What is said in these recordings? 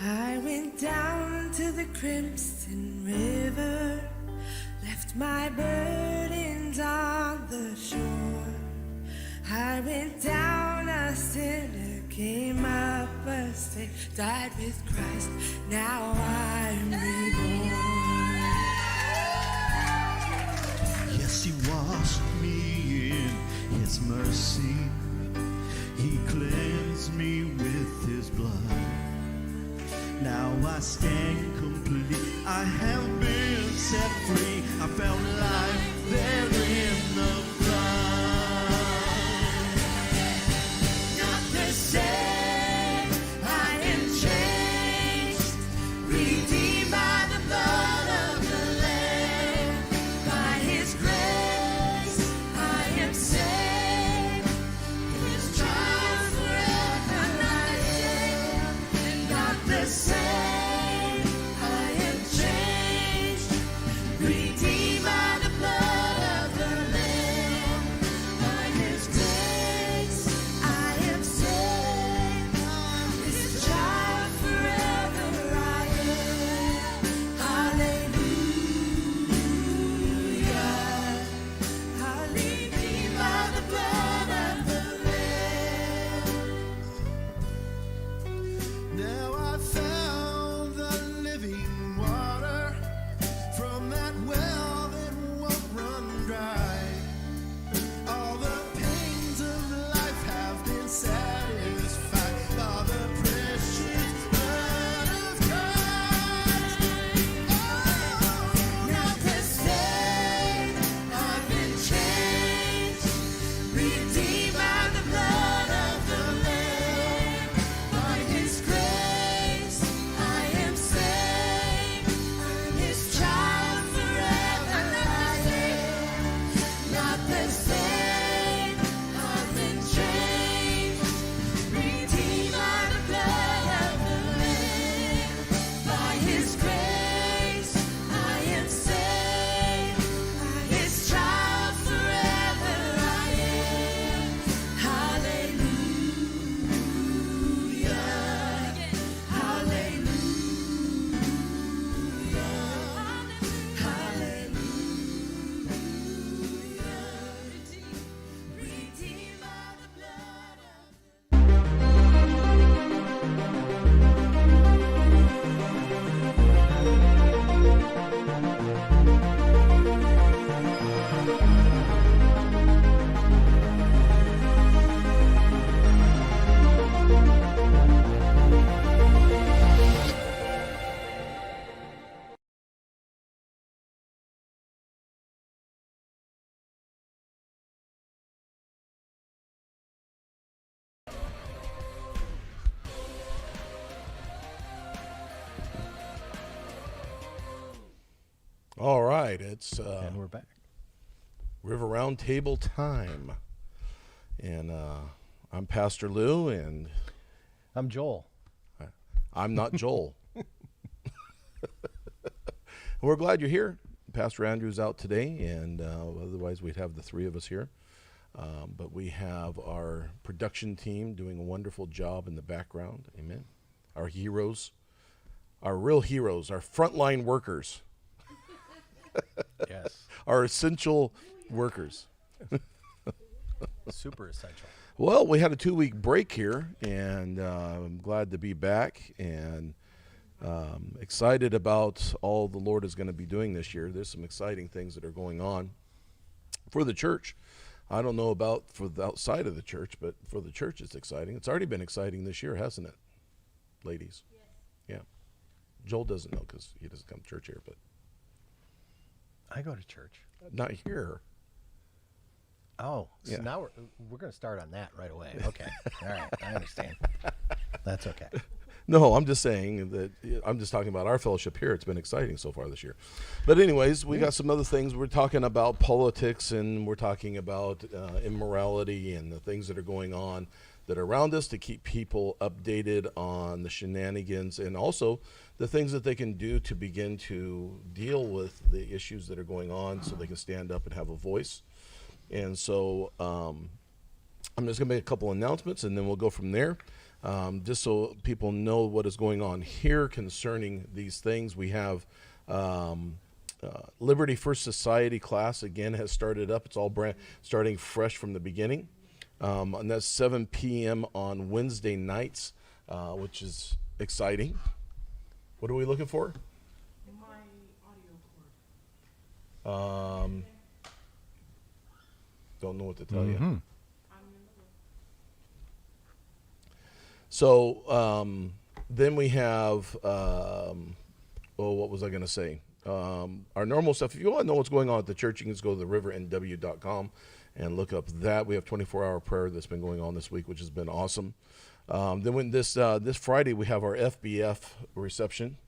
I went down to the crimson river, left my burdens on the shore. I went down a sinner, came up a saint, died with Christ, now I'm reborn. Yes, he washed me in his mercy. He cleansed me with his blood. Now I stand complete. I have been set free. I found life there in the blood. Not the same, I am changed, redeemed by the blood of the Lamb. By His grace, I am saved. His child forever I am. Not the same, I am changed, redeemed by the blood of the Lamb. By His grace, I am saved. His child forever I am. Hallelujah. Redeemed by the blood of the Lamb. Now I found the living water from that well that won't run dry. All the pains of life have been satisfied by the precious blood of Christ. Oh, Not the same, I've been changed, redeemed by the blood of the Lamb. By His grace, I am saved. I'm His child forever I am. Not the same, I've been changed, redeemed by the blood of the Lamb. By His grace, I am saved. His child forever I am. Hallelujah. Hallelujah. Hallelujah. Redeemed by the blood of All right, it's And we're back. River Round Table time, and I'm Pastor Lou, and I'm Joel. I'm not Joel. We're glad you're here. Pastor Andrew's out today, and otherwise we'd have the three of us here. But we have our production team doing a wonderful job in the background. Amen. Our heroes, our real heroes, our frontline workers, Yes. our essential workers. Super essential. Well, we had a 2-week break here, and I'm glad to be back and excited about all the Lord is going to be doing this year. There's some exciting things that are going on for the church. I don't know about for the outside of the church, but for the church it's exciting. It's already been exciting this year, hasn't it, ladies? Yes. Yeah. Joel doesn't know because he doesn't come to church here, but I go to church. not here. Oh, so Yeah. now we're going to start on that right away. Okay. All right. I understand. That's okay. No, I'm just saying that I'm just talking about our fellowship here. It's been exciting so far this year. But anyways, we got some other things. We're talking about politics, and we're talking about immorality and the things that are going on that are around us to keep people updated on the shenanigans and also the things that they can do to begin to deal with the issues that are going on so they can stand up and have a voice. And so I'm just going to make a couple announcements, and then we'll go from there. just so people know what is going on here concerning these things. We have Liberty First Society class again has started up. It's all starting fresh from the beginning, and that's 7 p.m. on Wednesday nights, which is exciting. What are we looking for? My audio cord. Don't know what to tell you. I'm in the So then we have, what was I going to say? Our normal stuff. If you want to know what's going on at the church, you can just go to therivernw.com and look up that. We have 24-hour prayer that's been going on this week, which has been awesome. Then when this Friday, we have our FBF reception,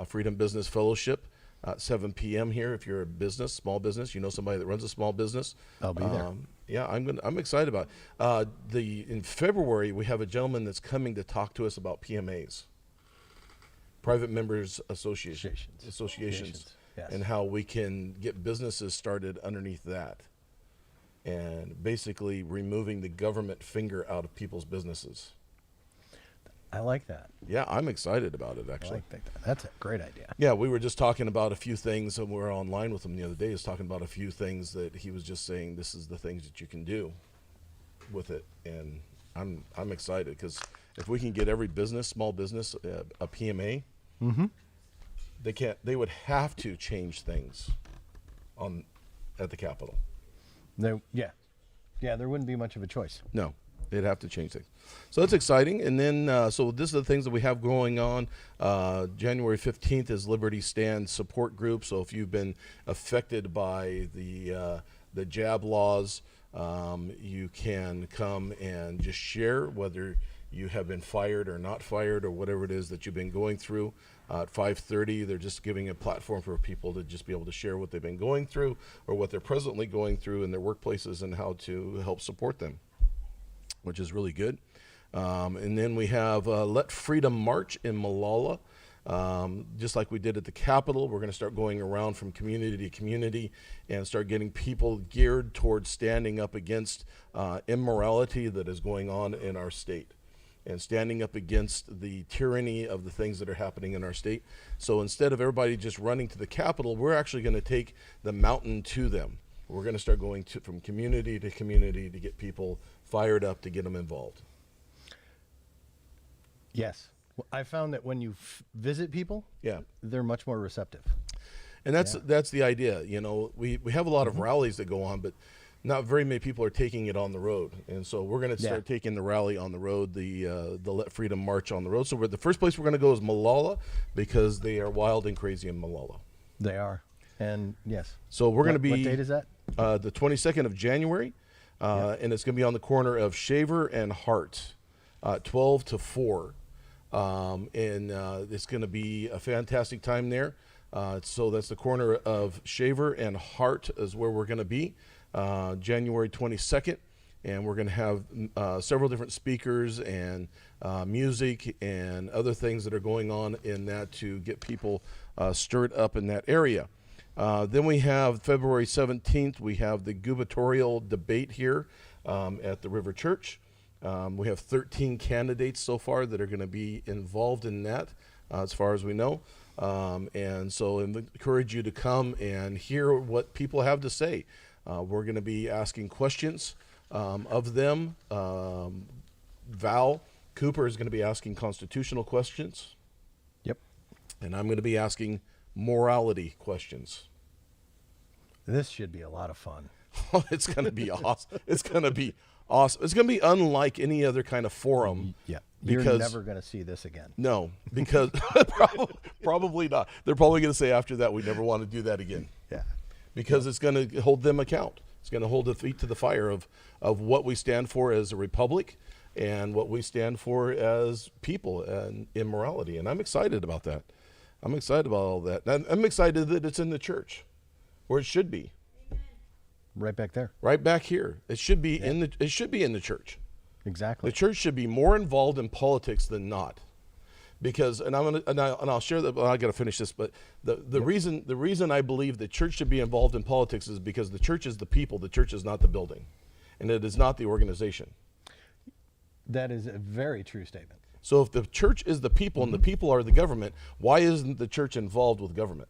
Freedom Business Fellowship, at 7 p.m. here. If you're a business, small business, you know somebody that runs a small business, I'll be there. Yeah, I'm excited about it. In February, we have a gentleman that's coming to talk to us about PMAs, private members associations, Yes. and how we can get businesses started underneath that, and basically removing the government finger out of people's businesses. I like that. Yeah, I'm excited about it, I actually. like that. That's a great idea. Yeah, we were just talking about a few things, and we were online with him the other day. He was talking about a few things that he was just saying, this is the things that you can do with it. And I'm excited, because if we can get every business, small business, a PMA, they would have to change things at the Capitol. Yeah, there wouldn't be much of a choice. No, they'd have to change things. So that's exciting. And then, so this is the things that we have going on. January 15th is Liberty Stand support group. So if you've been affected by the jab laws, you can come and just share whether you have been fired or not fired or whatever it is that you've been going through. At 5:30, they're just giving a platform for people to just be able to share what they've been going through or what they're presently going through in their workplaces and how to help support them, which is really good. And then we have Let Freedom March in Malala. Just like we did at the Capitol, we're going to start going around from community to community and start getting people geared towards standing up against immorality that is going on in our state, and standing up against the tyranny of the things that are happening in our state. So instead of everybody just running to the Capitol, we're actually going to take the mountain to them. We're going to start going from community to community to get people fired up, to get them involved. Yes. Well, I found that when you visit people, Yeah. they're much more receptive. And that's the idea. You know, we have a lot of rallies that go on, but not very many people are taking it on the road. And so we're going to start taking the rally on the road, the Let Freedom March on the road. So the first place we're going to go is Malala, because they are wild and crazy in Malala. They are. And yes. So we're going to be... What date is that? The 22nd of January, and it's going to be on the corner of Shaver and Hart, 12 to 4. And it's going to be a fantastic time there. So that's the corner of Shaver and Hart is where we're going to be, January 22nd. And we're going to have several different speakers and music and other things that are going on in that to get people stirred up in that area. Then we have February 17th, we have the gubernatorial debate here at the River Church. We have 13 candidates so far that are going to be involved in that, as far as we know. And so I encourage you to come and hear what people have to say. We're going to be asking questions of them. Val Cooper is going to be asking constitutional questions. Yep. And I'm going to be asking morality questions. This should be a lot of fun. It's going to be awesome. It's going to be awesome. It's going to be unlike any other kind of forum. Yeah. Because You're never going to see this again. No, because probably not. They're probably going to say after that, we never want to do that again. Yeah. Because it's going to hold them account. It's going to hold the feet to the fire of what we stand for as a republic and what we stand for as people and immorality. And I'm excited about that. I'm excited about all that. And I'm excited that it's in the church where it should be. Right back there. Right back here. It should be in the church. Exactly. The church should be more involved in politics than not. Because, and I'll share that. Well, I got to finish this. But the reason I believe the church should be involved in politics is because the church is the people. The church is not the building, and it is not the organization. That is a very true statement. So if the church is the people and the people are the government, why isn't the church involved with government?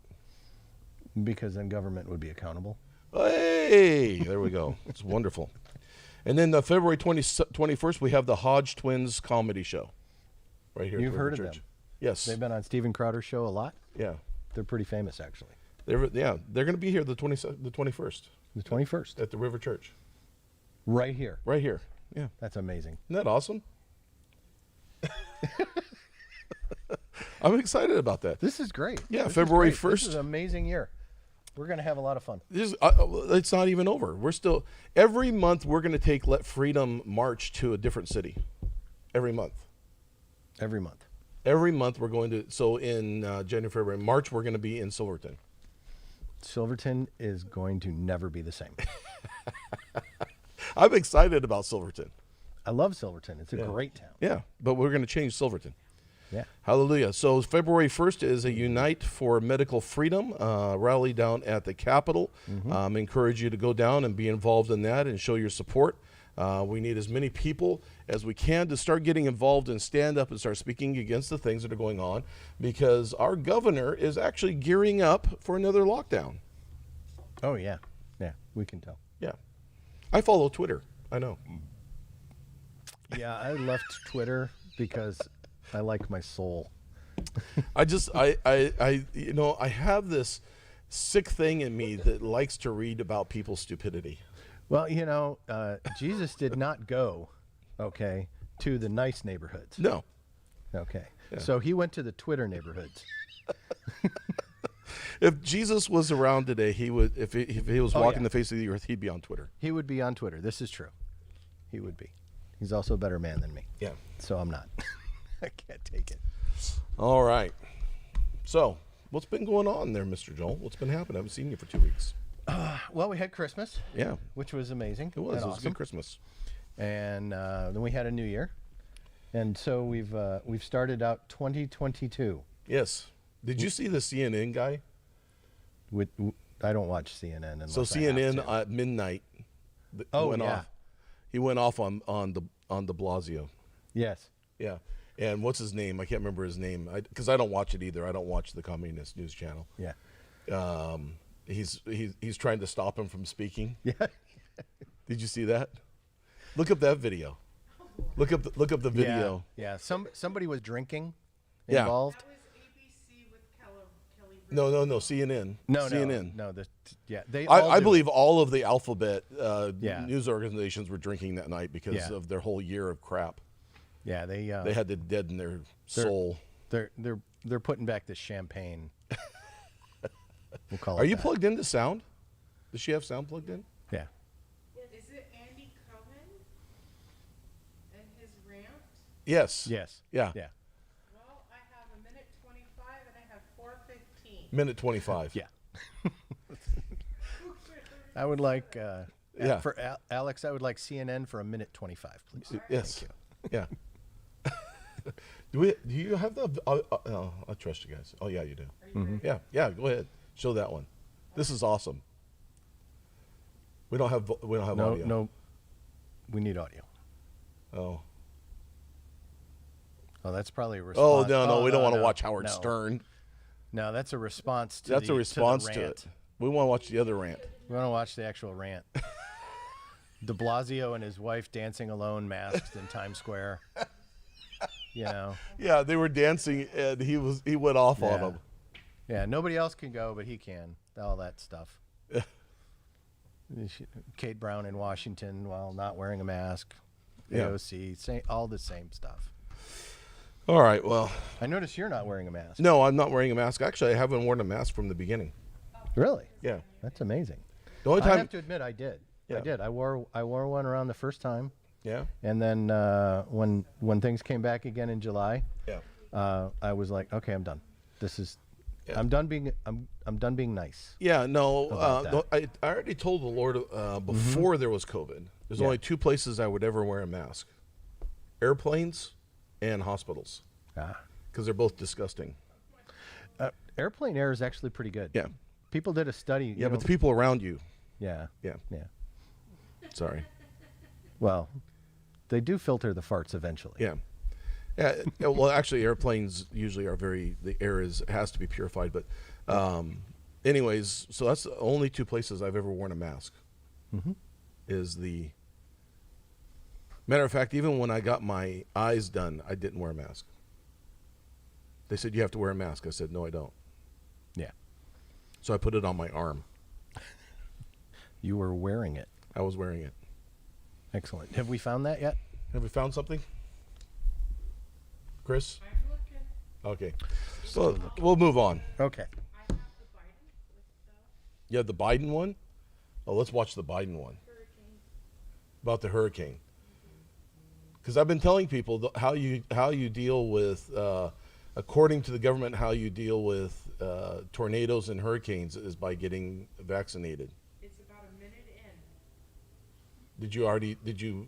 Because then government would be accountable. Hey, there we go. It's wonderful. And then February 21st, we have the Hodge Twins comedy show. Right here. You've at heard of River Church. them? Yes. They've been on Steven Crowder's show a lot. Yeah. They're pretty famous, actually. They're going to be here the 21st The 21st. at the River Church. Right here. Right here. Yeah. That's amazing. Isn't that awesome? I'm excited about that. This is great. Yeah, This is February great. This 1st. is an amazing year. We're going to have a lot of fun. It's not even over. We're still, every month we're going to take Let Freedom March to a different city. Every month. Every month. Every month we're going to, so in January, February, March, we're going to be in Silverton. Silverton is going to never be the same. I'm excited about Silverton. I love Silverton. It's a great town. Yeah, but we're going to change Silverton. Yeah. Hallelujah. So February 1st is a Unite for Medical Freedom rally down at the Capitol. Encourage you to go down and be involved in that and show your support. We need as many people as we can to start getting involved and stand up and start speaking against the things that are going on, because our governor is actually gearing up for another lockdown. Oh, yeah. Yeah, we can tell. Yeah. I follow Twitter. I know. Yeah, I left Twitter because I like my soul. I have this sick thing in me that likes to read about people's stupidity. Well, Jesus did not go, to the nice neighborhoods. No. Okay. Yeah. So he went to the Twitter neighborhoods. If Jesus was around today, he would. If he was walking yeah. the face of the earth, he'd be on Twitter. He would be on Twitter. This is true. He would be. He's also a better man than me. Yeah. So I'm not. I can't take it. All right. So, what's been going on there, Mr. Joel? What's been happening? I haven't seen you for 2 weeks. Well, we had Christmas. Yeah. Which was amazing. It was. and It was a awesome. good Christmas. And then we had a New Year. And so we've started out 2022. Yes. Did you see the CNN guy? I don't watch CNN. Unless So I have CNN to. at midnight. Oh, yeah. Off. He went off on de Blasio. Yes. Yeah. And what's his name? I can't remember his name because I don't watch it either. I don't watch the Communist News Channel. Yeah. He's trying to stop him from speaking. Yeah. Did you see that? Look up that video. Look up the video. Yeah. Somebody was drinking Yeah. involved. That was ABC with Kelly. No. CNN. No, CNN. No. They. all I do believe it. all of the alphabet Yeah. news organizations were drinking that night because Yeah. of their whole year of crap. Yeah, they They had to deaden their soul. they're putting back the champagne. We'll call it. Are you that. plugged into sound? Does she have sound plugged in? Yeah. Is it Andy Cohen and his rant? Yes. Yes. Yeah. Yeah. Well, I have a minute 25 and I have 4:15. Minute 25. Yeah. I would like. Yeah. For Alex, I would like CNN for a minute 25, please. Yes. Yeah. Do you have the? I trust you guys. Oh yeah, you do. Yeah. Yeah. Go ahead. Show that one. This is awesome. We don't have No, audio. no. We need audio. Oh. Oh, that's probably a Oh response. no, we don't want to no, watch Howard no. Stern. No, that's a response to That's the, a response to, the to rant. it. We want to watch the other rant. We want to watch the actual rant. De Blasio and his wife dancing alone, masked in Times Square. You know. Yeah, they were dancing, and he went off on Yeah. them. Yeah, nobody else can go, but he can. All that stuff. Kate Brown in Washington while not wearing a mask. Yeah. AOC, all the same stuff. All right. Well, I notice you're not wearing a mask. no, I'm not wearing a mask. Actually, I haven't worn a mask from the beginning. Really? Yeah. That's amazing. The only I time. have to admit, I did. Yeah. I did. I wore one around the first time, Yeah. and then when things came back again in July, Yeah. I was like, okay, I'm done. This is. Yeah. I'm done being nice. Yeah, no, About no, I already told the Lord before there was COVID, there's Yeah. only two places I would ever wear a mask: airplanes and hospitals, because they're both disgusting. Airplane air is actually pretty good. Yeah, People did a study. yeah, you know- but the people around you, yeah, yeah, yeah. sorry. Well, They do filter the farts eventually. Yeah. Yeah. Well, actually, airplanes usually are the air has to be purified. But, anyways, so that's the only two places I've ever worn a mask. Mm-hmm. Matter of fact, even when I got my eyes done, I didn't wear a mask. They said, you have to wear a mask. I said, no, I don't. Yeah. So I put it on my arm. You were wearing it. I was wearing it. Excellent. Have we found that yet? Have we found something? Chris? I'm looking. Okay. Well, we'll move on. Okay. I have the Biden with the You have the Biden one? Oh, let's watch the Biden one. hurricane. About the hurricane. Because I've been telling people how you deal with, according to the government, how you deal with tornadoes and hurricanes is by getting vaccinated. It's about a minute in. Did you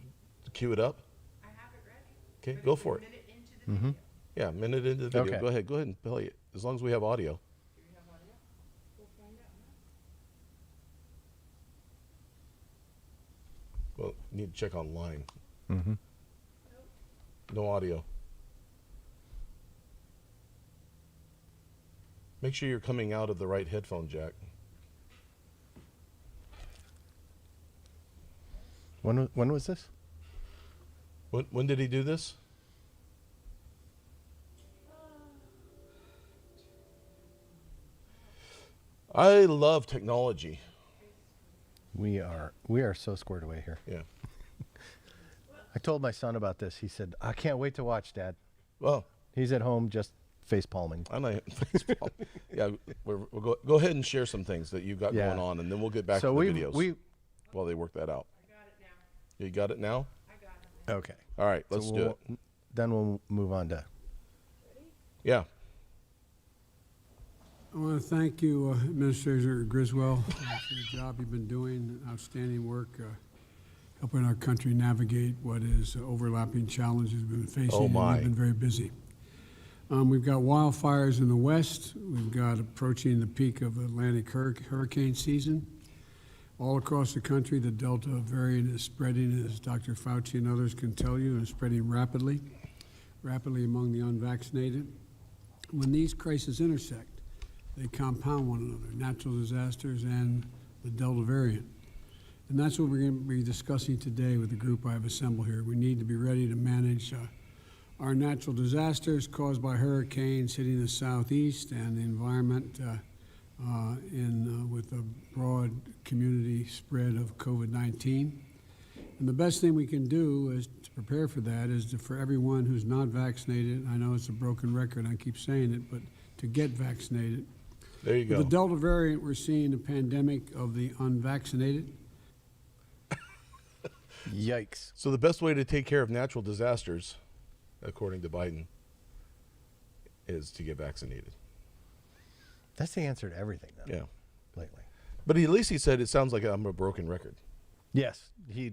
queue it up? I have it ready. Okay, But go it's for a it. minute into the video. Yeah, a minute into the video. Okay. Go ahead and play it. As long as we have audio. Do we have audio? We'll find out now. Well, you need to check online. Mm-hmm. No audio. Make sure you're coming out of the right headphone jack. When was this? When did he do this? I love technology. We are so squared away here. Yeah. I told my son about this. He said, "I can't wait to watch, Dad." Well, He's at home just face palming. I know. Yeah, we'll go ahead and share some things that you've got Yeah. going on, and then we'll get back So to the videos we while they work that out. I got it now. You got it now? I got it. okay. All right, So let's do it. Then we'll move on to. Yeah. I want to thank you, Administrator Griswold, for the job you've been doing. Outstanding work helping our country navigate what is overlapping challenges we've been facing. Oh, and my. we've been very busy. We've got wildfires in the west. We've got approaching the peak of Atlantic hurricane season. All across the country, the Delta variant is spreading, as Dr. Fauci and others can tell you, and spreading rapidly among the unvaccinated. When these crises intersect, they compound one another, natural disasters and the Delta variant. And that's what we're going to be discussing today with the group I've assembled here. We need to be ready to manage our natural disasters caused by hurricanes hitting the southeast and the environment with a broad community spread of COVID-19. And the best thing we can do is to prepare for that is for everyone who's not vaccinated, I know it's a broken record, I keep saying it, but to get vaccinated. There you With go. the Delta variant, we're seeing a pandemic of the unvaccinated. Yikes. So the best way to take care of natural disasters, according to Biden, is to get vaccinated. That's the answer to everything, though. Yeah. Lately. But at least he said it sounds like I'm a broken record. Yes. Yeah.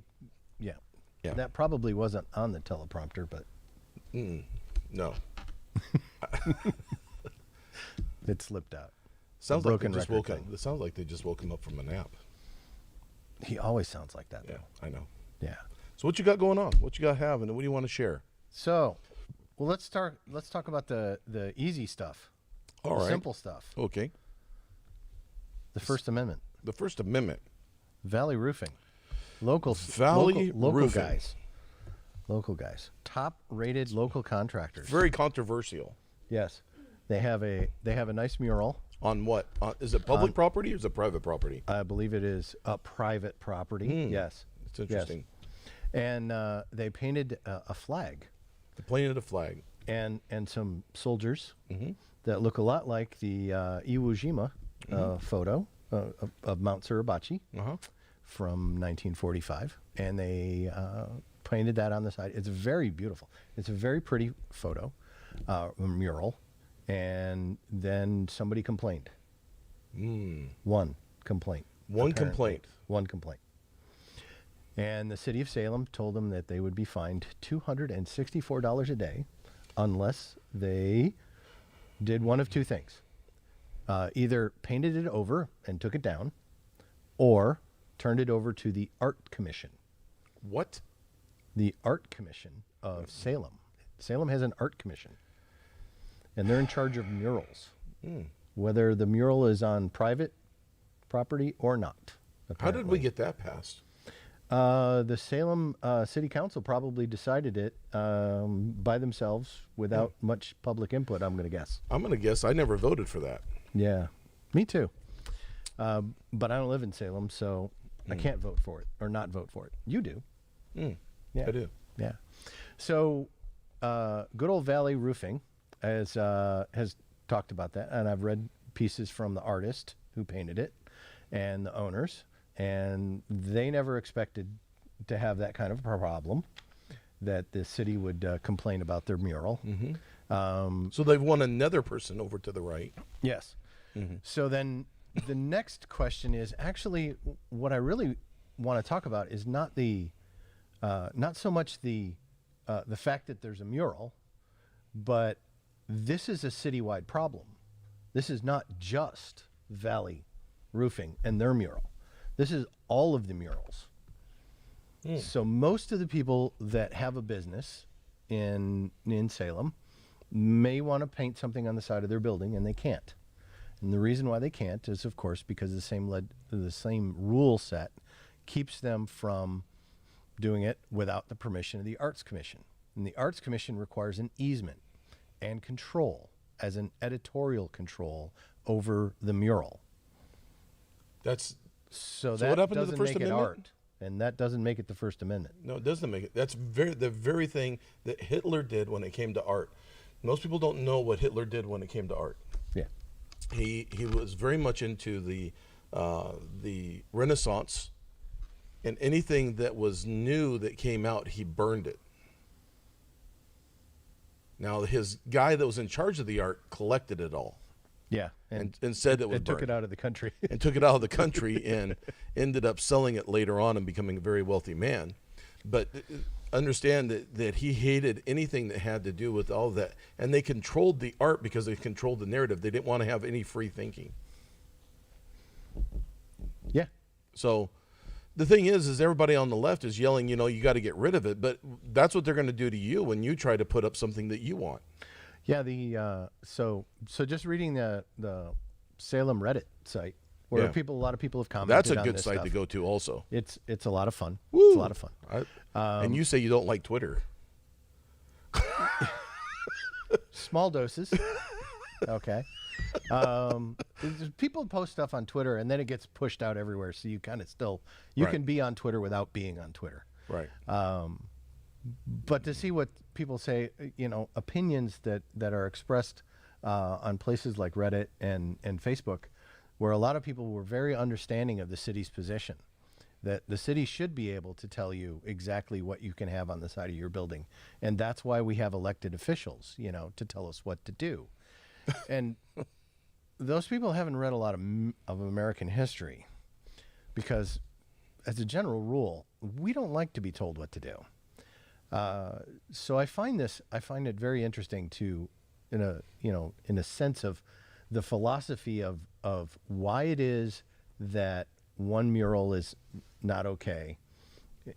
Yeah. That probably wasn't on the teleprompter, but No. it slipped out. Sounds like they broken just record woke up. thing. It sounds like they just woke him up from a nap. He always sounds like that, Yeah, though. I know. Yeah. So what you got going on? What you got having, and what do you want to share? So, well, let's talk about the easy stuff. All the right. simple stuff. Okay. The First Amendment. The First Amendment. Valley Roofing. Local Roofing. guys. Local guys. Top rated local contractors. Very controversial. Yes. They have a nice mural. On what? Is it public property or is it private property? I believe it is a private property. Yes. It's interesting. Yes. And they painted a flag They planted a flag. and some soldiers that look a lot like the Iwo Jima photo of Mount Suribachi from 1945. And they painted that on the side. It's very beautiful. It's a very pretty photo, mural. And then somebody complained. One complaint. One apparently. complaint. One complaint. And the city of Salem told them that they would be fined $264 a day unless they did one of two things. Either painted it over and took it down, or turned it over to the Art Commission. What? the Art Commission of Salem. Salem has an art commission, and they're in charge of murals, whether the mural is on private property or not. How did we get that passed? The Salem City Council probably decided it by themselves without much public input, I'm going to guess. I'm going to guess I never voted for that. Yeah, me too. But I don't live in Salem, so I can't vote for it or not vote for it. You do. Yeah. I do. Yeah. So, good old Valley Roofing has talked about that, and I've read pieces from the artist who painted it and the owners, and they never expected to have that kind of a problem, that the city would complain about their mural. So they've won another person over to the right. Yes. So then the next question is actually what I really want to talk about is not so much the fact that there's a mural, but this is a citywide problem. This is not just Valley Roofing and their mural. This is all of the murals. So most of the people that have a business in Salem may want to paint something on the side of their building, and they can't. And the reason why they can't is, of course, because the same rule set keeps them from doing it without the permission of the Arts Commission. And the Arts Commission requires an easement and control as an editorial control over the mural. So that what happened to the doesn't First make it Amendment? art, and that doesn't make it the First Amendment. No, it doesn't make it. That's the very thing that Hitler did when it came to art. Most people don't know what Hitler did when it came to art. Yeah. He was very much into the Renaissance, and anything that was new that came out, he burned it. Now his guy that was in charge of the art collected it all. Yeah. And said it was It took burned. it out of the country. And took it out of the country and ended up selling it later on and becoming a very wealthy man. But understand that he hated anything that had to do with all that. And they controlled the art because they controlled the narrative. They didn't want to have any free thinking. Yeah. So the thing is everybody on the left is yelling, you got to get rid of it. But that's what they're going to do to you when you try to put up something that you want. Yeah, so just reading the Salem Reddit site where Yeah. a lot of people have commented. That's a on good this site stuff. to go to also. It's a lot of fun. Woo! It's a lot of fun. And you say you don't like Twitter. Small doses. Okay. People post stuff on Twitter and then it gets pushed out everywhere. So you kind of Right. can be on Twitter without being on Twitter. Right. But to see what people say, opinions that are expressed on places like Reddit and Facebook, where a lot of people were very understanding of the city's position, that the city should be able to tell you exactly what you can have on the side of your building. And that's why we have elected officials, to tell us what to do. And those people haven't read a lot of American history, because as a general rule, we don't like to be told what to do. So I find it very interesting in a sense of the philosophy of why it is that one mural is not okay,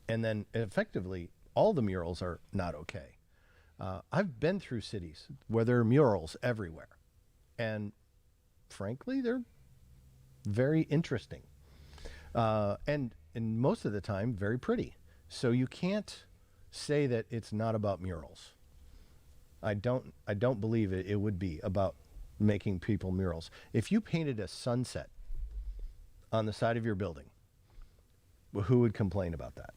and then effectively all the murals are not okay. I've been through cities where there are murals everywhere, and frankly, they're very interesting, and most of the time very pretty. So you can't say that it's not about murals. I don't believe it would be about making people murals. If you painted a sunset on the side of your building, who would complain about that?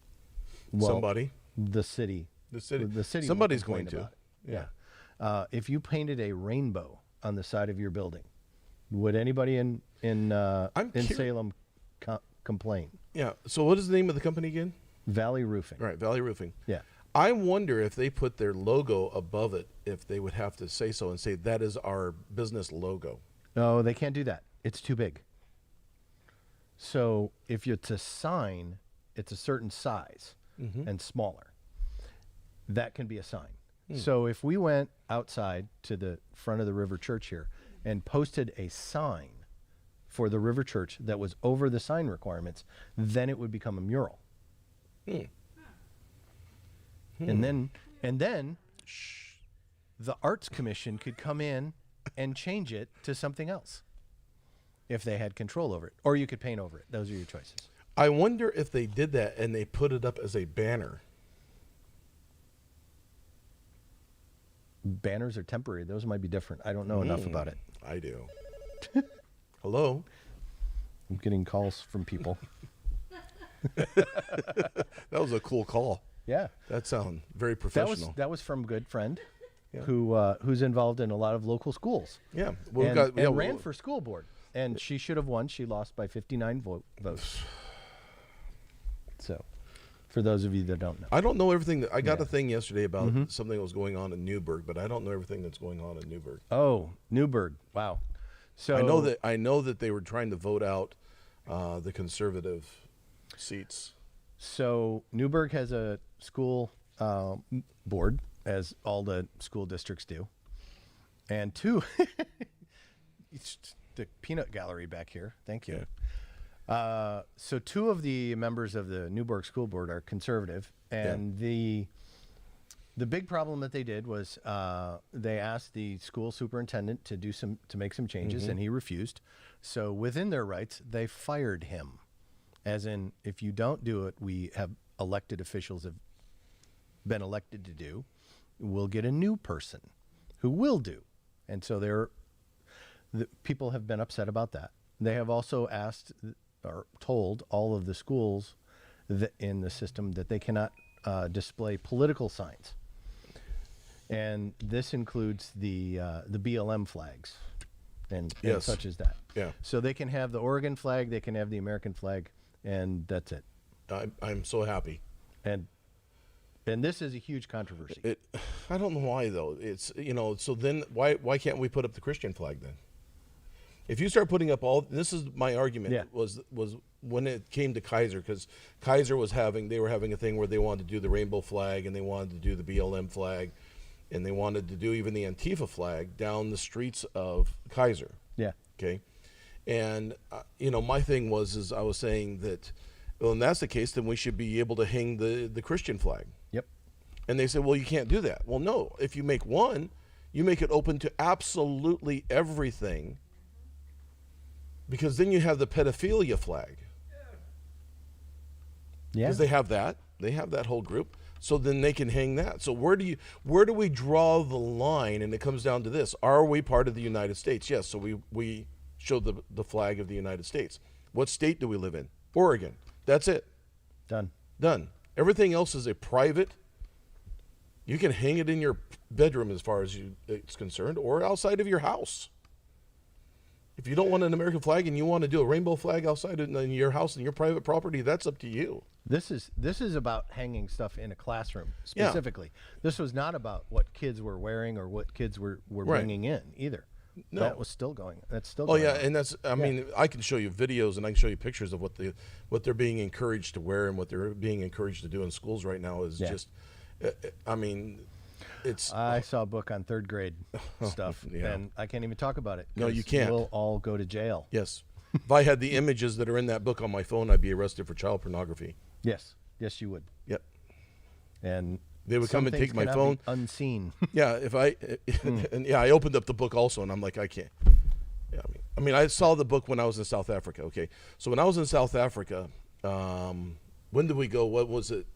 Well, Somebody. The city. The city. The city. Somebody's will complain going to. about it. Yeah. If you painted a rainbow on the side of your building, would anybody in Salem complain? Yeah. So what is the name of the company again? Valley Roofing. Right, Valley Roofing. Yeah. I wonder if they put their logo above it, if they would have to say so and say that is our business logo. No, they can't do that. It's too big. So if it's a sign, it's a certain size and smaller. That can be a sign. So if we went outside to the front of the River Church here and posted a sign for the River Church that was over the sign requirements, then it would become a mural. and then the Arts Commission could come in and change it to something else if they had control over it, or you could paint over it. Those are your choices. I wonder if they did that and they put it up as a banner. Banners are temporary. Those might be different. I don't know enough about it. I do. Hello? I'm getting calls from people. That was a cool call. Yeah. That sounded very professional. That was from a good friend who's involved in a lot of local schools. Yeah. And ran for school board. And she should have won. She lost by 59 votes. So, for those of you that don't know. I don't know everything. I got a thing yesterday about something that was going on in Newburgh, but I don't know everything that's going on in Newburgh. Oh, Newburgh. Wow. So I know that they were trying to vote out the conservative seats. So Newburgh has a school board, as all the school districts do, and it's the peanut gallery back here. Thank you. Yeah. So two of the members of the Newburgh School Board are conservative, and the big problem that they did was they asked the school superintendent to make some changes, and he refused. So within their rights, they fired him. As in, if you don't do it, we have elected officials have been elected to do, we'll get a new person who will do. And so the people have been upset about that. They have also asked or told all of the schools in the system that they cannot display political signs. And this includes the BLM flags and such as that. Yeah. So they can have the Oregon flag, they can have the American flag, and that's it. I'm so happy. And this is a huge controversy. I don't know why though. It's so then why can't we put up the Christian flag then? If you start putting up this is my argument was when it came to Kaiser, because Kaiser they were having a thing where they wanted to do the rainbow flag and they wanted to do the BLM flag and they wanted to do even the Antifa flag down the streets of Kaiser. Yeah. Okay. And my thing is I was saying that, well, and that's the case, then we should be able to hang the Christian flag. Yep. And they said, well, you can't do that. Well, no, if you make one, you make it open to absolutely everything, because then you have the pedophilia flag. Yeah. Because they have that whole group. So then they can hang that. So where do we draw the line? And it comes down to this: are we part of the United States? Yes. So we show the flag of the United States. What state do we live in? Oregon. That's it. Done. Everything else is a private. You can hang it in your bedroom as far as it's concerned, or outside of your house. If you don't want an American flag and you want to do a rainbow flag outside in your house and your private property, that's up to you. This is about hanging stuff in a classroom specifically. Yeah. This was not about what kids were wearing or what kids were bringing in either. No. That was still going. That's still going on. And that's I mean, I can show you videos and I can show you pictures of what they're being encouraged to wear and what they're being encouraged to do in schools right now is just I mean, I saw a book on third grade stuff, and I can't even talk about it. No, you can't. We'll all go to jail. Yes. If I had the images that are in that book on my phone, I'd be arrested for child pornography. Yes, you would. Yep. And they would come and take my phone unseen. Yeah, I opened up the book also, and I'm like, I can't. Yeah, I mean, I saw the book when I was in South Africa. Okay, so when I was in South Africa, when did we go? What was it?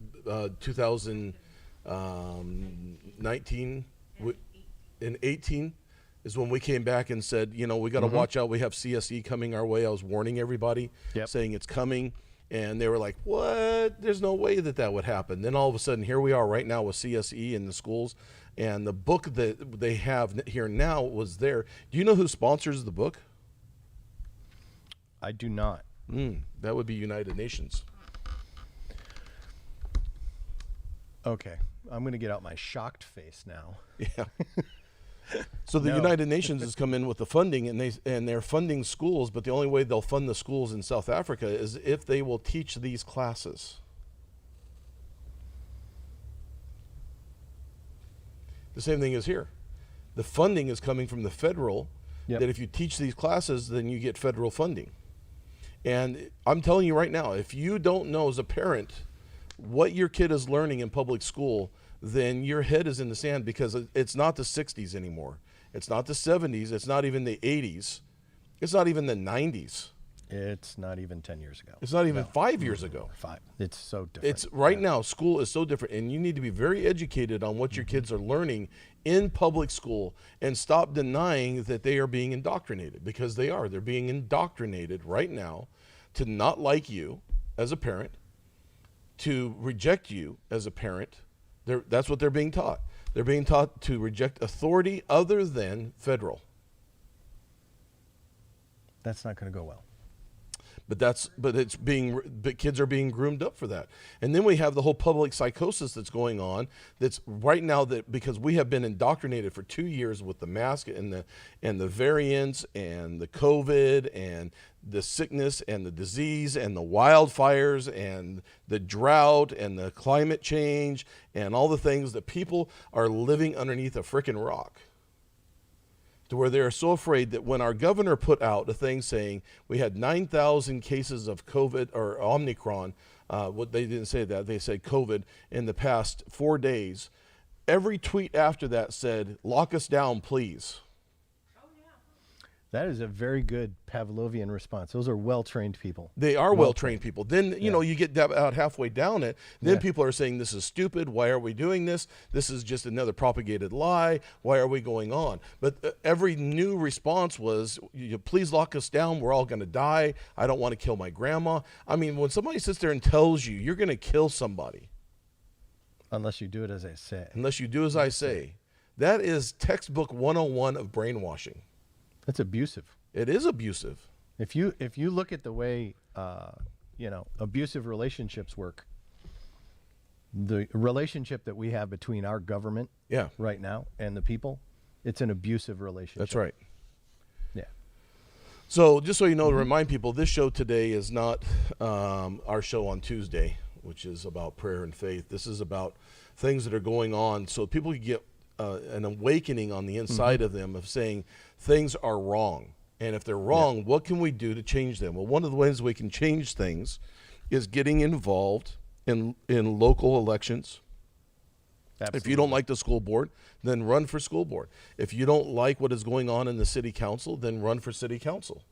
2019 in 18 is when we came back and said, we got to watch out. We have CSE coming our way. I was warning everybody, saying it's coming. And they were like, what? There's no way that would happen. Then all of a sudden, here we are right now with CSE in the schools. And the book that they have here now was there. Do you know who sponsors the book? I do not. That would be United Nations. Okay. I'm going to get out my shocked face now. Yeah. So the United Nations has come in with the funding, and they're funding schools, but the only way they'll fund the schools in South Africa is if they will teach these classes. The same thing is here. The funding is coming from the federal, that if you teach these classes, then you get federal funding. And I'm telling you right now, if you don't know as a parent what your kid is learning in public school, then your head is in the sand, because it's not the 60s anymore. It's not the 70s. It's not even the 80s. It's not even the 90s. It's not even 10 years ago. It's not even 5 years ago. 5. It's so different. It's right now, school is so different, and you need to be very educated on what your kids are learning in public school, and stop denying that they are being indoctrinated, because they are. They're being indoctrinated right now to not like you as a parent, to reject you as a parent. That's what they're being taught. They're being taught to reject authority other than federal. That's not going to go well. But kids are being groomed up for that. And then we have the whole public psychosis that's going on. That's right now, that because we have been indoctrinated for 2 years with the mask and the variants and the COVID and the sickness and the disease and the wildfires and the drought and the climate change and all the things, that people are living underneath a frickin' rock, to where they're so afraid that when our governor put out a thing saying we had 9,000 cases of COVID or Omicron, what they didn't say that, they said COVID in the past 4 days, every tweet after that said, "Lock us down, please." That is a very good Pavlovian response. Those are well-trained people. They are well-trained people. Then, you know, you get about halfway down it, then people are saying, this is stupid. Why are we doing this? This is just another propagated lie. Why are we going on? But every new response was, please lock us down. We're all going to die. I don't want to kill my grandma. I mean, when somebody sits there and tells you you're going to kill somebody. Unless you do it as I say. Unless you do as I say. That is textbook 101 of brainwashing. That's abusive. It is abusive. If you look at the way abusive relationships work, the relationship that we have between our government right now and the people, it's an abusive relationship. That's right. Yeah. So just so you know, to remind people, this show today is not our show on Tuesday, which is about prayer and faith. This is about things that are going on, so people can get an awakening on the inside of them of saying things are wrong. And if they're wrong, what can we do to change them? Well, one of the ways we can change things is getting involved in local elections. Absolutely. If you don't like the school board, then run for school board. If you don't like what is going on in the city council, then run for city council.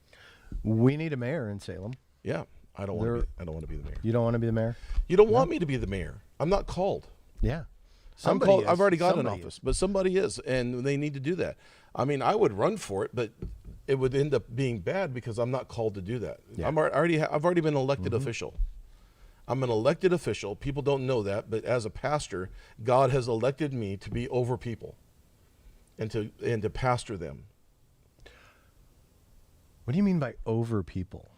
We need a mayor in Salem. Yeah, I don't want to be the mayor. You don't want to be the mayor? You don't want me to be the mayor. I'm not called. Yeah. I've already got an office, but somebody is, and they need to do that. I mean, I would run for it, but it would end up being bad because I'm not called to do that. Yeah. I've already been an elected official. I'm an elected official. People don't know that, but as a pastor, God has elected me to be over people and to pastor them. What do you mean by over people?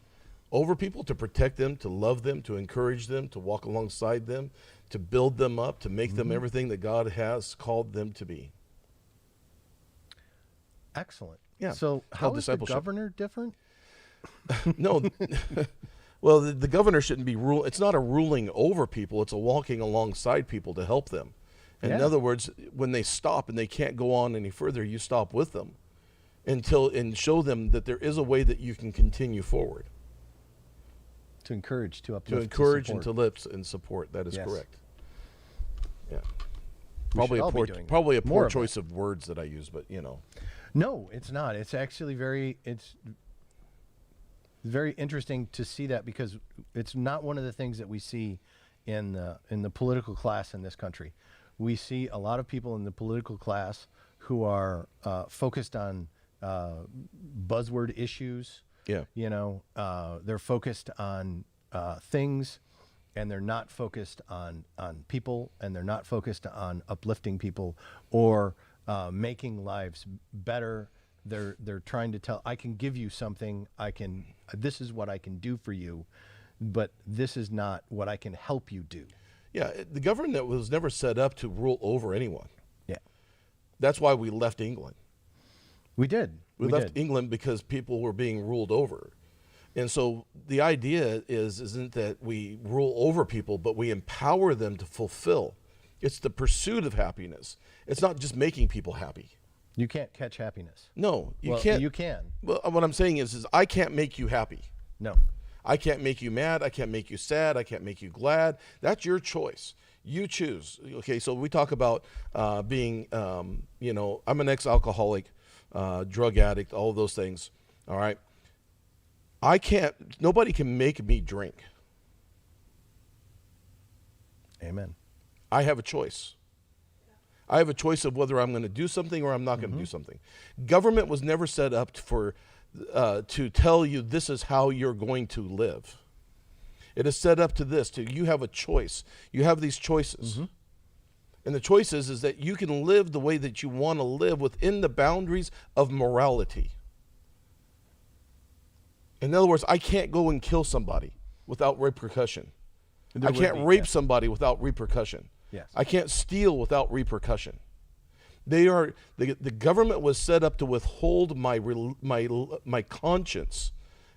Over people, to protect them, to love them, to encourage them, to walk alongside them, to build them up, to make them everything that God has called them to be. Excellent. Yeah. So how is the governor different? No. Well, the governor shouldn't be it's not a ruling over people. It's a walking alongside people to help them. And in other words, when they stop and they can't go on any further, you stop with them and show them that there is a way that you can continue forward. To encourage, to uplift, to encourage and to lift and support. That is correct. Yeah. Probably a poor choice of words that I use, but you know. No, it's not. It's actually it's very interesting to see that, because it's not one of the things that we see in the political class in this country. We see a lot of people in the political class who are focused on buzzword issues. Yeah. You know, they're focused on things, and they're not focused on people, and they're not focused on uplifting people or making lives better. They're trying to tell, I can give you something, this is what I can do for you, but this is not what I can help you do. Yeah, the government was never set up to rule over anyone. Yeah. That's why we left England. We did. We left England because people were being ruled over. And so the idea isn't that we rule over people, but we empower them to fulfill. It's the pursuit of happiness. It's not just making people happy. You can't catch happiness. No, you can't. You can. Well, what I'm saying is I can't make you happy. No. I can't make you mad. I can't make you sad. I can't make you glad. That's your choice. You choose. Okay, so we talk about being, I'm an ex-alcoholic, drug addict, all of those things. All right. Nobody can make me drink. Amen. I have a choice. I have a choice of whether I'm going to do something or I'm not going to do something. Government was never set up to tell you this is how you're going to live. It is set up you have a choice. You have these choices. And the choice is that you can live the way that you want to live within the boundaries of morality. In other words, I can't go and kill somebody without repercussion. I can't rape somebody without repercussion. Yes. I can't steal without repercussion. The government was set up to withhold my conscience.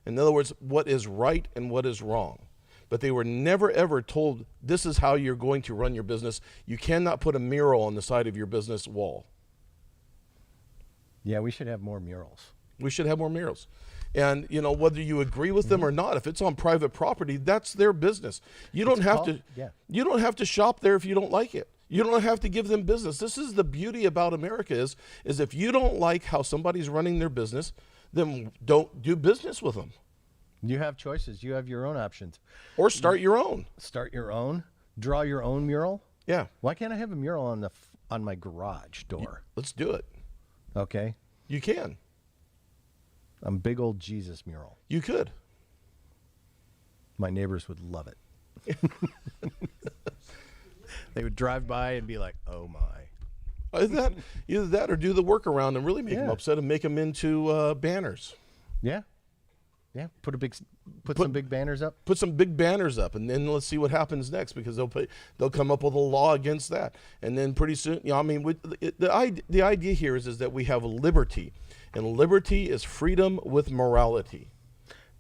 In other words, what is right and what is wrong. But they were never ever told this is how you're going to run your business. You cannot put a mural on the side of your business wall. Yeah, we should have more murals. We should have more murals. And, whether you agree with them or not, if it's on private property, that's their business. You don't have to shop there if you don't like it. You don't have to give them business. This is the beauty about America is if you don't like how somebody's running their business, then don't do business with them. You have choices. You have your own options. Or start your own. Start your own. Draw your own mural. Yeah. Why can't I have a mural on my garage door? Let's do it. Okay. You can. A big old Jesus mural. You could. My neighbors would love it. They would drive by and be like, "Oh my." Either that or do the workaround and really make them upset and make them into banners. Yeah. Yeah. Put some big banners up. Put some big banners up, and then let's see what happens next, because they'll come up with a law against that, and then pretty soon, the idea here is that we have liberty, and liberty is freedom with morality,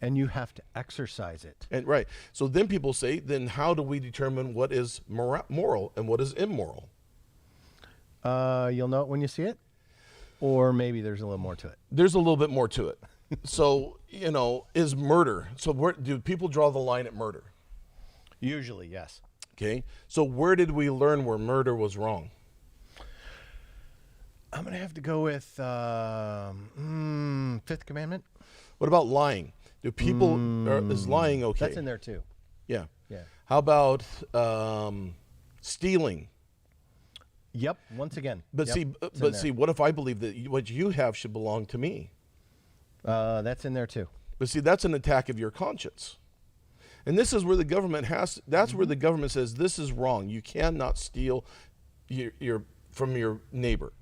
and you have to exercise it. And right, so then people say, then how do we determine what is moral and what is immoral? You'll know it when you see it, or maybe there's a little more to it. There's a little bit more to it. So, is murder. So where do people draw the line at murder? Usually, yes. Okay. So where did we learn where murder was wrong? I'm going to have to go with Fifth Commandment. What about lying? Do people, is lying okay? That's in there too. Yeah. Yeah. How about stealing? Yep. Once again. But see, what if I believe that what you have should belong to me? That's in there too. But see, that's an attack of your conscience. And this is where the government that's where the government says this is wrong. You cannot steal from your neighbor.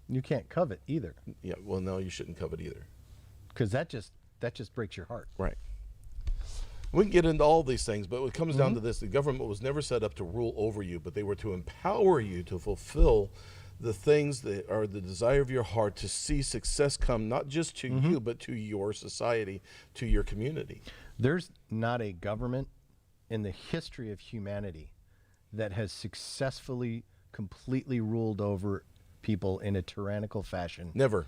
You can't covet either. Yeah, well, no, you shouldn't covet either. Because that just breaks your heart. Right. We can get into all these things, but it comes down to this. The government was never set up to rule over you, but they were to empower you to fulfill the things that are the desire of your heart, to see success come not just to you, but to your society, to your community. There's not a government in the history of humanity that has successfully, completely ruled over people in a tyrannical fashion. Never.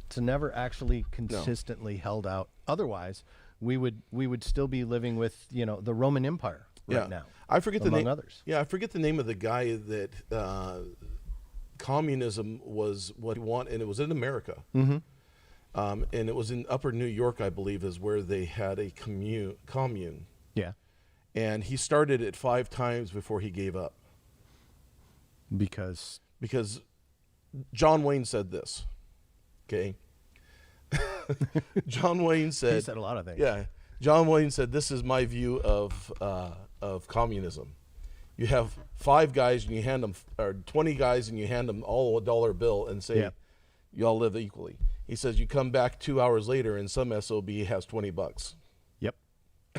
It's never actually consistently held out. Otherwise, we would still be living with, the Roman Empire right now. I forget the name. Others. Yeah, I forget the name of the guy that communism was what he wanted, and it was in America. And it was in Upper New York, I believe, is where they had a commune. Yeah. And he started it 5 times before he gave up. Because John Wayne said this. Okay. John Wayne said. He said a lot of things. Yeah. John Wayne said, "This is my view of communism. You have 5 guys and you hand them, or 20 guys and you hand them all a $1 bill and say, you all live equally." He says, you come back 2 hours later and some SOB has $20. Yep,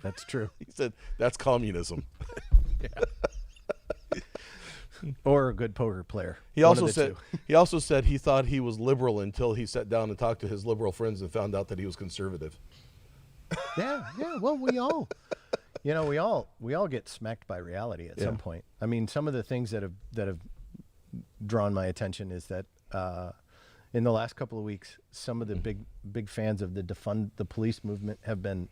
that's true. He said, that's communism. Or a good poker player. He also said he thought he was liberal until he sat down and talked to his liberal friends and found out that he was conservative. Yeah. Well, we all, we all get smacked by reality at some point. I mean, some of the things that have drawn my attention is that in the last couple of weeks, some of the big fans of the defund the police movement have been,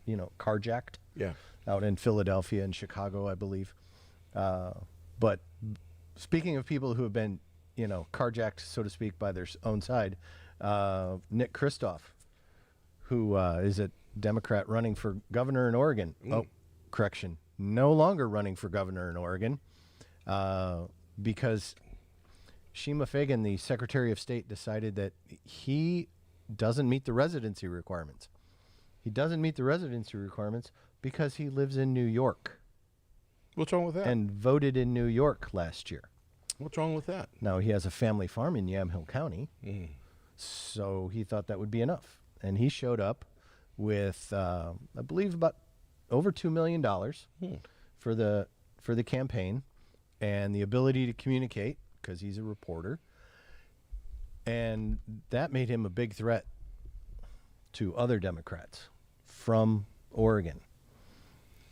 But speaking of people who have been, carjacked, so to speak, by their own side, Nick Kristof, who is a Democrat running for governor in Oregon. Oh, correction. No longer running for governor in Oregon because Shima Fagan, the Secretary of State, decided that he doesn't meet the residency requirements. He doesn't meet the residency requirements because he lives in New York. What's wrong with that? And voted in New York last year. What's wrong with that? Now, he has a family farm in Yamhill County, so he thought that would be enough. And he showed up with, I believe, about over $2 million for the campaign and the ability to communicate because he's a reporter. And that made him a big threat to other Democrats from Oregon.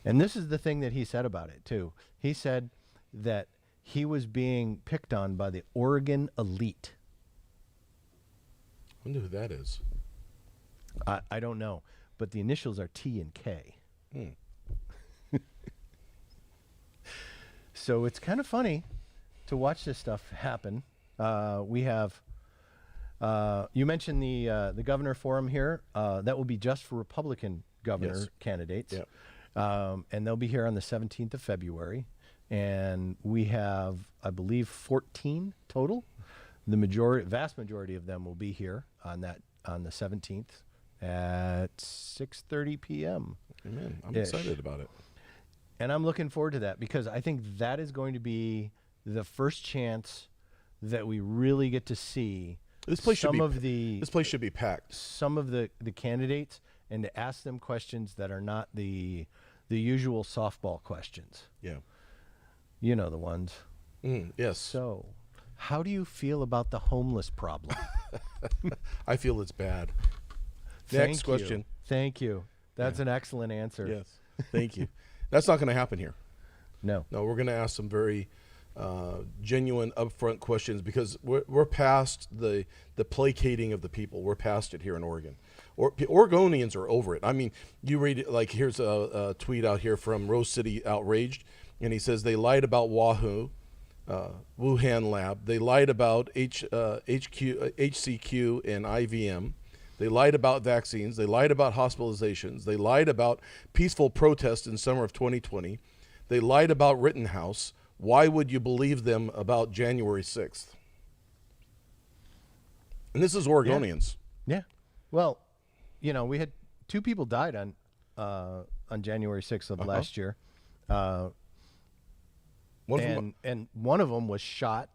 And this is the thing that he said about it, too. He said that he was being picked on by the Oregon elite. I wonder who that is. I don't know, but the initials are T and K. So it's kind of funny to watch this stuff happen. We have, you mentioned the governor forum here. That will be just for Republican governor candidates. Yep. And they'll be here on the 17th of February. And we have, I believe, 14 total. The vast majority of them will be here on the 17th at 6:30 p.m. Amen. I'm excited about it. And I'm looking forward to that because I think that is going to be the first chance that we really get to see This place should be packed. Some of the candidates and to ask them questions that are not the usual softball questions. Yeah. You know the ones. Yes. So, how do you feel about the homeless problem? I feel it's bad. Thank Next you. question. Thank you. That's an excellent answer. Yes. Thank you. That's not going to happen here. No. No, we're going to ask some very genuine, upfront questions because we're past the placating of the people. We're past it here in Oregon. Oregonians are over it. I mean, you read it, like here's a tweet out here from Rose City Outraged, and he says they lied about Wuhan Lab. They lied about HCQ and IVM. They lied about vaccines. They lied about hospitalizations. They lied about peaceful protests in summer of 2020. They lied about Rittenhouse. Why would you believe them about January 6th? And this is Oregonians. Yeah. Well, we had 2 people died on January 6th of last year. And one of them was shot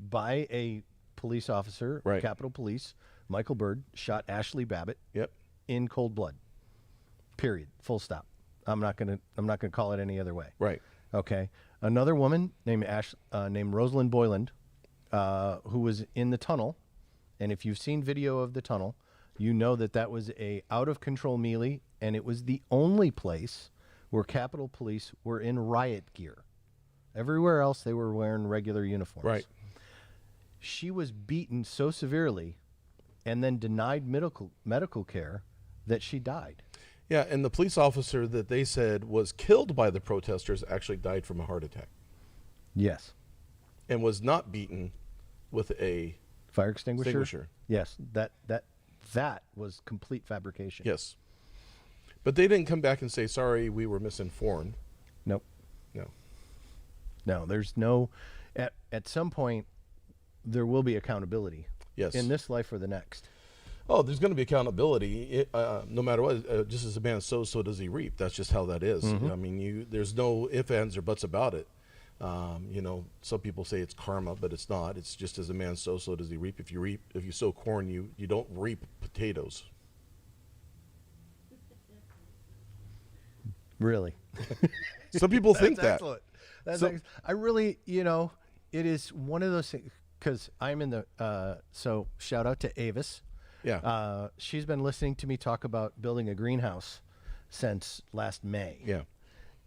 by a police officer, Right. Capitol Police. Michael Byrd shot Ashley Babbitt Yep. in cold blood. Period. Full stop. I'm not gonna call it any other way. Right. Okay. Another woman named Rosalind Boyland, who was in the tunnel, and if you've seen video of the tunnel, you know that was a out of control melee, and it was the only place where Capitol Police were in riot gear. Everywhere else, they were wearing regular uniforms. Right. She was beaten so severely and then denied medical care that she died. Yeah, and the police officer that they said was killed by the protesters actually died from a heart attack Yes. and was not beaten with a Fire extinguisher? extinguisher. Yes. That was complete fabrication. Yes. But they didn't come back and say, sorry, we were misinformed. Nope. No. No, there's no at some point there will be accountability. Yes. In this life or the next. Oh, there's going to be accountability, no matter what. Just as a man sows, so does he reap. That's just how that is. I mean, there's no ifs, ands, or buts about it. Some people say it's karma, but it's not. It's just as a man sows, so does he reap. If you sow corn, you don't reap potatoes. Really. Some people think that. Excellent. That's So- I really, it is one of those things because I'm in the. So shout out to Avis. Yeah. She's been listening to me talk about building a greenhouse since last May. Yeah.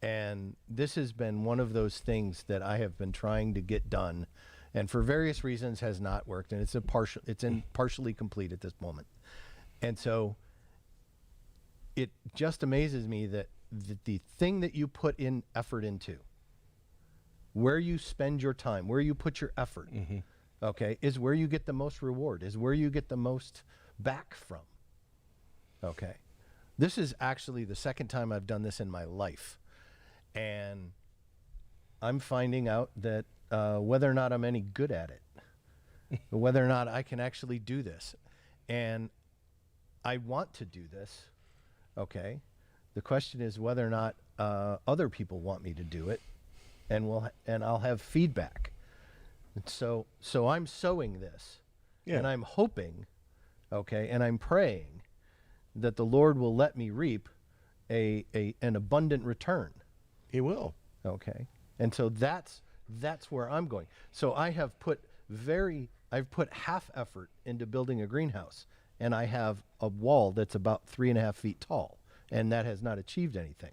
And this has been one of those things that I have been trying to get done, and for various reasons has not worked. And it's partially complete at this moment. And so it just amazes me that the thing that you put in effort into where you spend your time, where you put your effort, okay, is where you get the most reward, is where you get the most back from. Okay. This is actually the second time I've done this in my life. And I'm finding out that whether or not I'm any good at it, whether or not I can actually do this. And I want to do this, okay? The question is whether or not other people want me to do it, and I'll have feedback. And so I'm sowing this, and I'm hoping, okay, and I'm praying that the Lord will let me reap an abundant return. He will. Okay. And so that's where I'm going. So I've put half effort into building a greenhouse, and I have a wall that's about 3.5 feet tall, and that has not achieved anything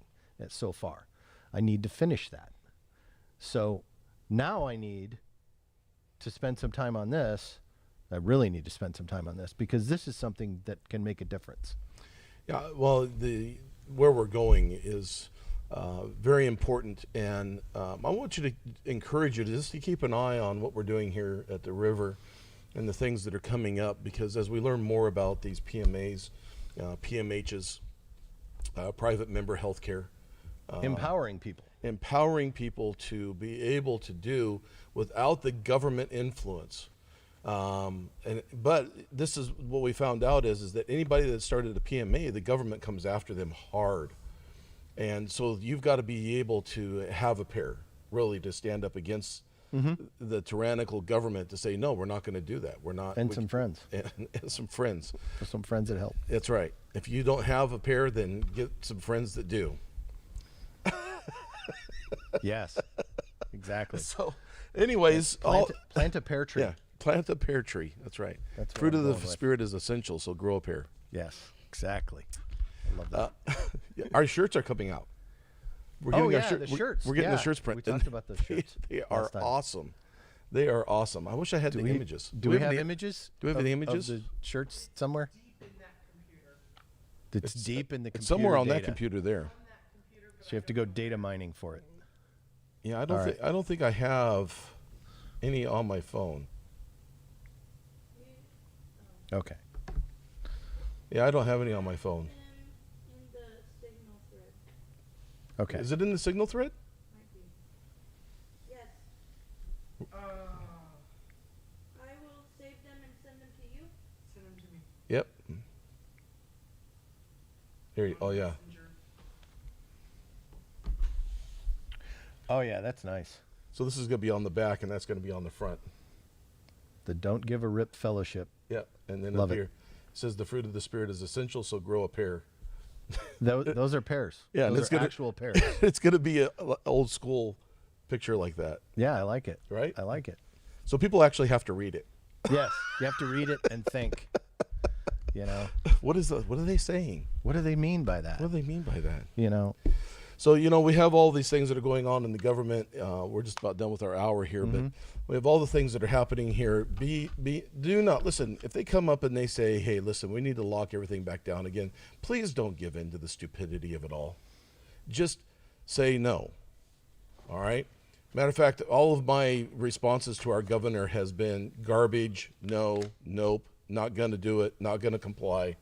so far. I need to finish that. So now I need to spend some time on this. I really need to spend some time on this because this is something that can make a difference. Yeah, well, where we're going is very important, and I want you to encourage you to just to keep an eye on what we're doing here at the river and the things that are coming up, because as we learn more about these PMAs, PMHs, private member healthcare, Empowering people to be able to do without the government influence. But this is what we found out is that anybody that started a PMA, the government comes after them hard. And so you've got to be able to have a pair, really, to stand up against the tyrannical government to say, no, we're not going to do that. We're not. and some friends. And some friends. For some friends that help. That's right. If you don't have a pair, then get some friends that do. Yes, exactly. So, anyways, Plant a pear tree. Yeah, plant a pear tree. That's right. That's what Fruit I'm of the going with. Spirit is essential, so grow a pear. Yes, exactly. I love that. Yeah, our shirts are coming out. We're Oh, getting yeah, our the shirts. We're getting the Yeah, shirts printed. we talked about those shirts They are last time. awesome. They are awesome. I wish I had the images. Do we have any- images? Do we have of, the images? of the shirts somewhere? It's deep in the computer. It's somewhere on that data. computer there. So you have to go data mining for it. Yeah, All right. I don't think I have any on my phone. Okay. Yeah, I don't have any on my phone. In the signal thread. Okay. Is it in the signal thread? Might be. Yes. I will save them and send them to you. Send them to me. Yep. Here. Oh yeah. Oh yeah, that's nice. So this is going to be on the back, and that's going to be on the front. The Don't Give a Rip Fellowship. Yep. And then Love up it. here it says the fruit of the Spirit is essential, so grow a pear. Those are pears. Yeah, and those it's are gonna- actual pears. It's going to be an old school picture like that, Yeah, I like it. right? I like it. So people actually have to read it. Yes, you have to read it and think. You know, What are they saying? what do they mean by that? What do they mean by that? You know, So, we have all these things that are going on in the government. We're just about done with our hour here, but we have all the things that are happening here. Do not listen. If they come up and they say, hey, listen, we need to lock everything back down again, please don't give in to the stupidity of it all. Just say no. All right? Matter of fact, all of my responses to our governor has been garbage, no, nope, not going to do it, not going to comply.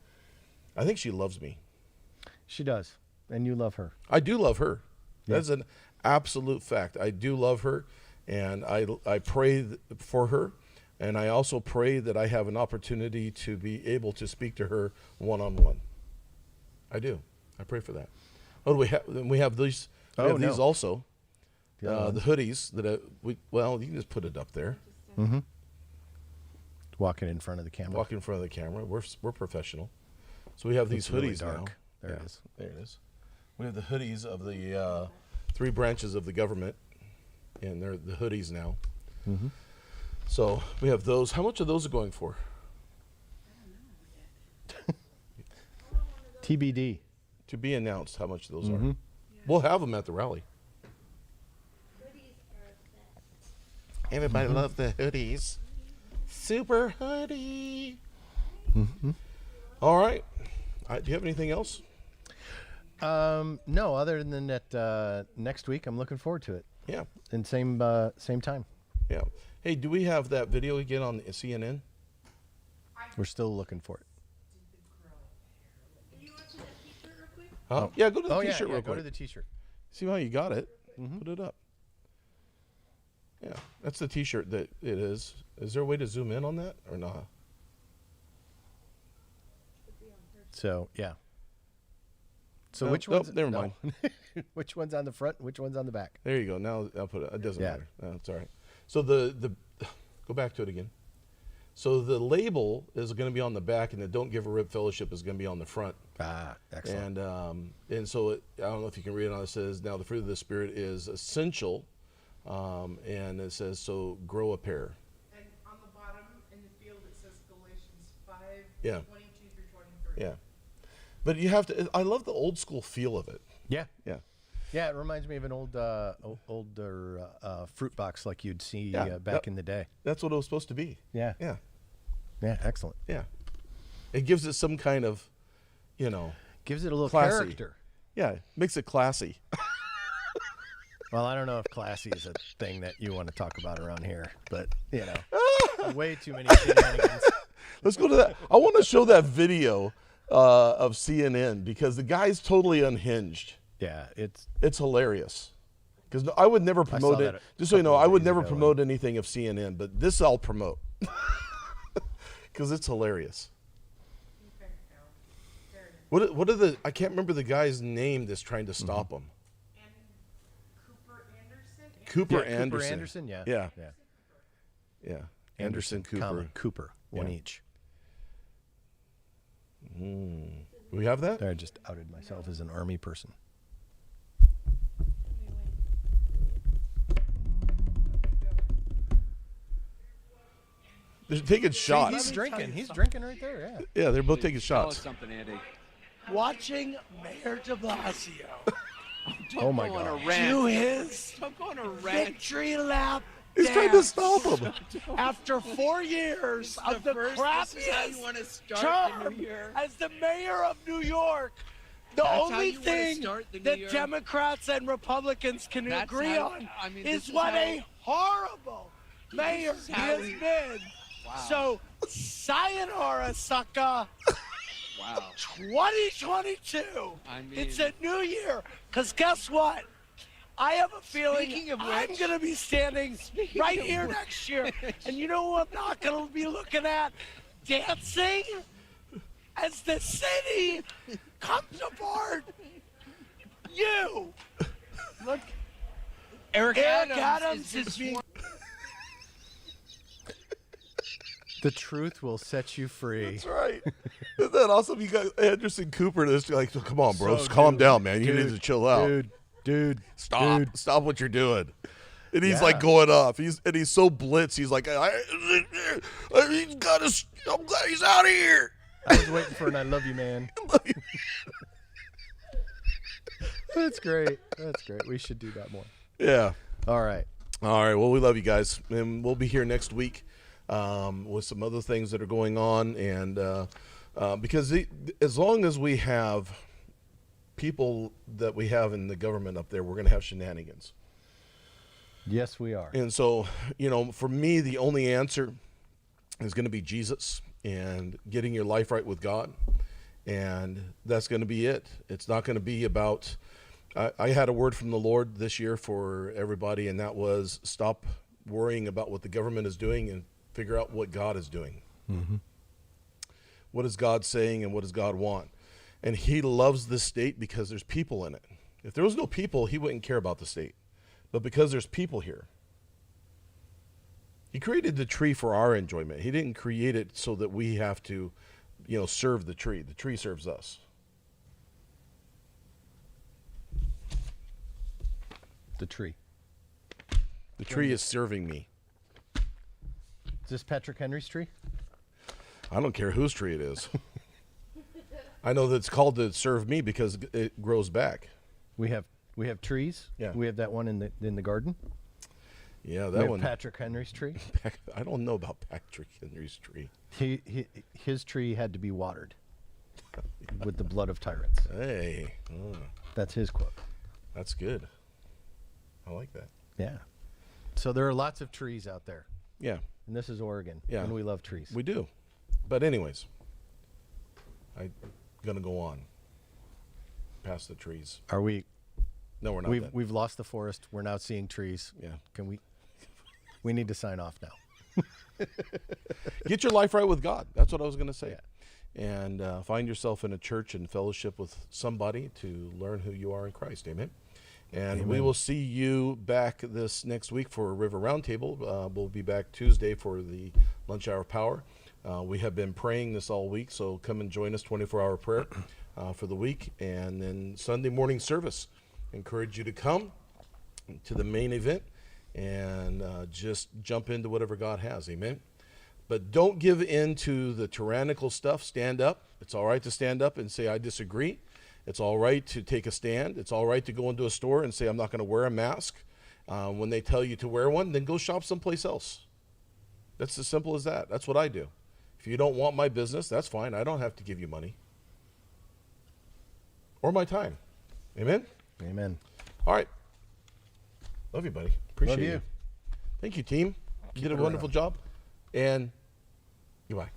I think she loves me. she does, and you love her. I do love her. Yeah. That's an absolute fact. I do love her, and I pray for her, and I also pray that I have an opportunity to be able to speak to her one-on-one. I do. I pray for that. Oh, do we have? We have these. We have these also. The other The hoodies that you can just put it up there. Walking in front of the camera. Walk in front of the camera. We're professional. So we have these It's really hoodies now. dark. There it Yeah, is. There it is. We have the hoodies of the 3 branches of the government, and they're the hoodies now. So we have those. How much are those going for? TBD. To be announced how much those are. We'll have them at the rally. Hoodies are best. Everybody loves the hoodies. Super hoodie. All right. Do you have anything else? No, other than that, next week I'm looking forward to it. Yeah. And same time. Yeah. Hey, do we have that video again on CNN? We're still looking for it. Can you watch that t-shirt real quick? Huh? Yeah, go to the Oh T-shirt yeah, real go quick. to the T-shirt. See how you got it? Put it up. Yeah, that's the T-shirt that it is. Is there a way to zoom in on that or not? So yeah. So No, which nope, one's never no. mind. Which one's on the front? Which one's on the back? There you go. Now I'll put it. It doesn't Yeah. matter. No, it's all right. So the go back to it again. So the label is going to be on the back, and the "Don't Give a Rip" Fellowship is going to be on the front. Ah, excellent. And so I don't know if you can read it on. It says, "Now the fruit of the Spirit is essential," and it says, "So grow a pair." And on the bottom in the field it says Galatians 5, Yeah. 22 through 23. Yeah, but you have to. I love the old school feel of it. Yeah. Yeah. Yeah, it reminds me of an older fruit box like you'd see Yeah, back in the day. That's what it was supposed to be. Yeah. Yeah. Yeah, excellent. Yeah. It gives it some kind of, Gives it a little classy. character. Yeah, makes it classy. Well, I don't know if classy is a thing that you want to talk about around here, but way too many shenanigans. Let's go to that. I want to show that video of CNN because the guy's totally unhinged. Yeah, it's It's hilarious. Because I would never promote that it. a Just so you know, couple I would days never ago, promote anything of CNN, but this I'll promote. Because it's hilarious. Okay, now. There it is. What are the? I can't remember the guy's name that's trying to stop him. And Cooper Anderson? Cooper yeah, Anderson. Cooper Anderson, yeah. Yeah. Yeah. Yeah. Anderson Cooper. comma, Cooper, one Yeah. each. We have that? There, I just outed myself as an army person. They're taking shots. He's drinking. He's drinking right there, yeah. Yeah, they're both taking Tell us shots. something, Andy. Watching Mayor de Blasio Oh my Go on God. a rant. do his Don't go on a rant. victory lap He's trying to dance stop him. after 4 years of the This is how you want crappiest to start the term new year. as the mayor of New York. The That's how only you wanna thing start the new that year? Democrats and Republicans can That's agree how- on I mean, this is is what how- a horrible mayor is he how has we- been. So, sayonara, sucker. Wow. 2022. I mean- It's a new year. Because guess what? I have a feeling Speaking of I'm which- going to be standing right here next year. And you know who I'm not going to be looking at? Dancing as the city comes apart. You. Look, Eric Eric Adams, Adams is is being. The truth will set you free. That's right. Isn't that awesome? You got Anderson Cooper. That's like, come on, bro. So, Calm dude, down, man. You need dude, to chill out. Dude, Stop. dude. Stop what you're doing. And he's Yeah. like going off. He's so blitz. He's like, he's got us. I'm glad he's out of here. I was waiting for an I love you, man. That's great. That's great. We should do that more. Yeah. All right. All right. Well, we love you guys, and we'll be here next week with some other things that are going on, and because as long as we have people that we have in the government up there, we're going to have shenanigans. Yes, we are. And so, for me, the only answer is going to be Jesus and getting your life right with God, and that's going to be it. It's not going to be about. I had a word from the Lord this year for everybody, and that was stop worrying about what the government is doing and figure out what God is doing. Mm-hmm. What is God saying and what does God want? And he loves this state because there's people in it. If there was no people, he wouldn't care about the state. But because there's people here. He created the tree for our enjoyment. He didn't create it so that we have to, serve the tree. The tree serves us. The tree. The tree is serving me. Is this Patrick Henry's tree? I don't care whose tree it is. I know that it's called to serve me because it grows back. We have trees. Yeah. We have that one in the garden. Yeah, We that have one. Patrick Henry's tree. I don't know about Patrick Henry's tree. His tree had to be watered with the blood of tyrants. Hey, That's his quote. that's good. I like that. Yeah. So there are lots of trees out there. Yeah, And this is Oregon. Yeah. And we love trees. we do. But anyways, I'm going to go on past the trees. Are we? No, we're not. We've lost the forest. We're now seeing trees. Yeah. Can we? We need to sign off now. Get your life right with God. That's what I was going to say. And find yourself in a church and fellowship with somebody to learn who you are in Christ. Amen. And we will see you back this next week for a River Roundtable. We'll be back Tuesday for the lunch hour power. We have been praying this all week, so come and join us, 24-hour prayer for the week. And then Sunday morning service. Encourage you to come to the main event and just jump into whatever God has. Amen. But don't give in to the tyrannical stuff. Stand up. It's all right to stand up and say, I disagree. It's all right to take a stand. It's all right to go into a store and say, I'm not going to wear a mask. When they tell you to wear one, then go shop someplace else. That's as simple as that. That's what I do. If you don't want my business, that's fine. I don't have to give you money or my time. Amen? Amen. All right. Love you, buddy. Appreciate Love you. you. Thank you, team. You did a it wonderful around. job. And goodbye.